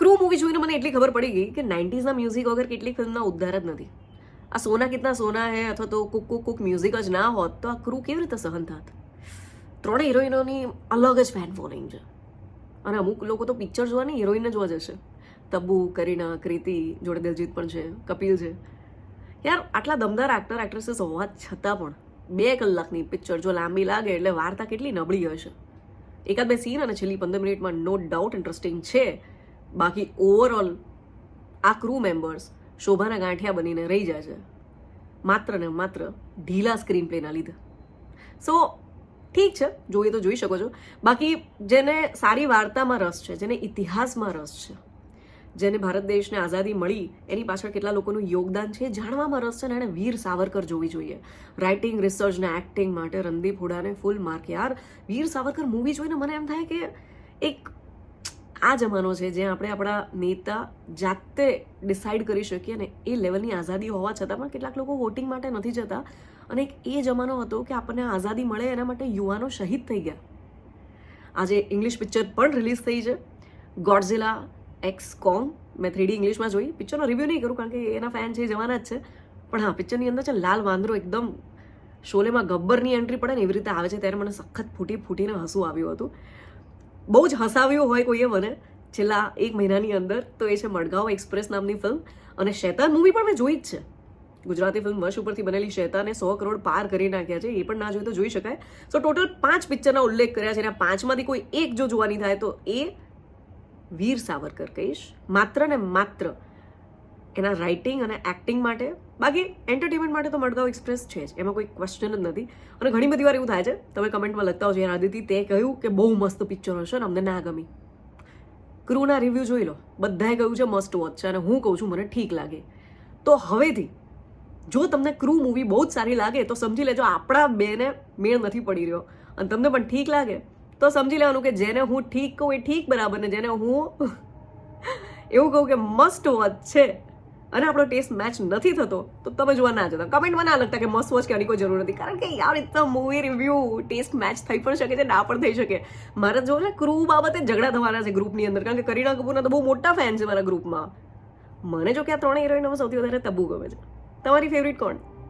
Crew movie જોઈને મને એટલી ખબર પડી ગઈ કે 90s મ્યુઝિક વગર કેટલીક ફિલ્મના ઉદ્ધાર જ નથી. આ સોના કિતના સોના હે અથવા તો કુક કુક કુક મ્યુઝિક જ ના હોત તો આ ક્રૂ કેવી રીતે સહન થાત. ત્રણેય હિરોઈનોની અલગ જ ફેન ફોલોઈંગ છે અને અમુક લોકો તો પિક્ચર જોવાની હિરોઈન જ જોવા જશે. તબ્બુ, કરીના, કૃતિ, જોડે દિલજીત પણ છે, કપિલ છે. યાર આટલા દમદાર એક્ટર એક્ટ્રેસીસ હોવા છતાં પણ 2 કલાકની પિક્ચર જો લાંબી લાગે એટલે વાર્તા કેટલી નબળી હશે. એકાદ બે સીન અને છેલ્લી 15 મિનિટમાં નો ડાઉટ ઇન્ટરેસ્ટિંગ છે. બાકી ઓવરઓલ આ ક્રૂ મેમ્બર્સ શોભાના ગાંઠિયા બનીને રહી જાય છે માત્ર ને માત્ર ઢીલા સ્ક્રીન પ્લેના લીધે. સો ઠીક છે, જોઈએ તો જોઈ શકો છો. બાકી જેને સારી વાર્તામાં રસ છે, જેને ઇતિહાસમાં રસ છે, જેને ભારત દેશને આઝાદી મળી એની પાછળ કેટલા લોકોનું યોગદાન છે જાણવામાં રસ છે ને એણે વીર સાવરકર જોવી જોઈએ. રાઇટિંગ, રિસર્ચ ને એક્ટિંગ માટે રણદીપ હુડાને ફૂલ માર્ક. યાર વીર સાવરકર મૂવી જોઈને મને એમ થાય કે એક આ જમાનો છે જ્યાં આપણે આપણા નેતા જાતે ડિસાઇડ કરી શકીએ ને એ લેવલની આઝાદી હોવા છતાં પણ કેટલાક લોકો વોટિંગ માટે નથી જતા. અને એક એ જમાનો હતો કે આપણને આઝાદી મળે એના માટે યુવાનો શહીદ થઈ ગયા. આજે ઇંગ્લિશ પિક્ચર પણ રિલીઝ થઈ છે, ગોડઝિલા એક્સ કોંગ. મેં 3D ઇંગ્લિશમાં જોઈ. પિક્ચરનો રિવ્યૂ નહીં કરું કારણ કે એના ફેન છે, જવાના જ છે. પણ હા, પિક્ચરની અંદર છે લાલ વાંદરો એકદમ શોલેમાં ગબ્બરની એન્ટ્રી પડે ને એવી રીતે આવે છે ત્યારે મને સખત ફૂટીને હસવું આવ્યું હતું. બહુ જ હસાવ્યું હોય કોઈએ મને છેલ્લા 1 મહિનાની અંદર તો એ છે મડગાંવ એક્સપ્રેસ નામની ફિલ્મ. અને શેતાન મૂવી પણ મેં જોઈ જ છે. ગુજરાતી ફિલ્મ વશ ઉપરથી બનેલી શેતાને 100 કરોડ પાર કરી નાખ્યા છે. એ પણ ના જોઈ તો જોઈ શકાય. સો ટોટલ 5 પિક્ચરના ઉલ્લેખ કર્યા છે અને 5માંથી કોઈ એક જો જોવાની થાય તો એ વીર સાવરકર કહીશ, માત્ર ને માત્ર એના રાઇટિંગ અને એક્ટિંગ માટે. બાકી એન્ટરટેનમેન્ટ માટે તો મડગાંવ એક્સપ્રેસ છે જ, એમાં કોઈ ક્વેશ્ચન જ નથી. અને ઘણી બધી વાર એવું થાય છે, તમે કમેન્ટમાં લખતા હોજો યાર આદિત્ય તે કહ્યું કે બહુ મસ્ત પિક્ચર હશે ને અમને ના ગમી. ક્રૂના રિવ્યૂ જોઈ લો, બધાએ કહ્યું છે મસ્ટ વોચ છે અને હું કહું છું મને ઠીક લાગે. તો હવેથી જો તમને ક્રૂ મૂવી બહુ જ સારી લાગે તો સમજી લેજો આપણા બેને મેળ નથી પડી રહ્યો. અને તમને પણ ઠીક લાગે તો સમજી લેવાનું કે જેને હું ઠીક કહું એ ઠીક બરાબર, ને જેને હું એવું કહું કે મસ્ટ વોચ છે અને આપણો ટેસ્ટ મેચ નથી થતો તો તમે જોવા ના જતા. કમેન્ટમાં ના લખતા કે મસ્ટ વોચ કે આની કોઈ જરૂર નથી, કારણ કે યાર it's movie review. Test match થઈ પણ શકે છે, ના પણ થઈ શકે. મારે જો છે ક્રૂ બાબતે ઝઘડા થવાના છે ગ્રુપની અંદર, કારણ કે કરીના કપૂરના તો બહુ મોટા ફેન છે મારા ગ્રુપમાં. મને જો કે આ 3 હિરોઈનોમાં સૌથી વધારે તબ્બુ ગમે છે. તમારી ફેવરિટ કોણ?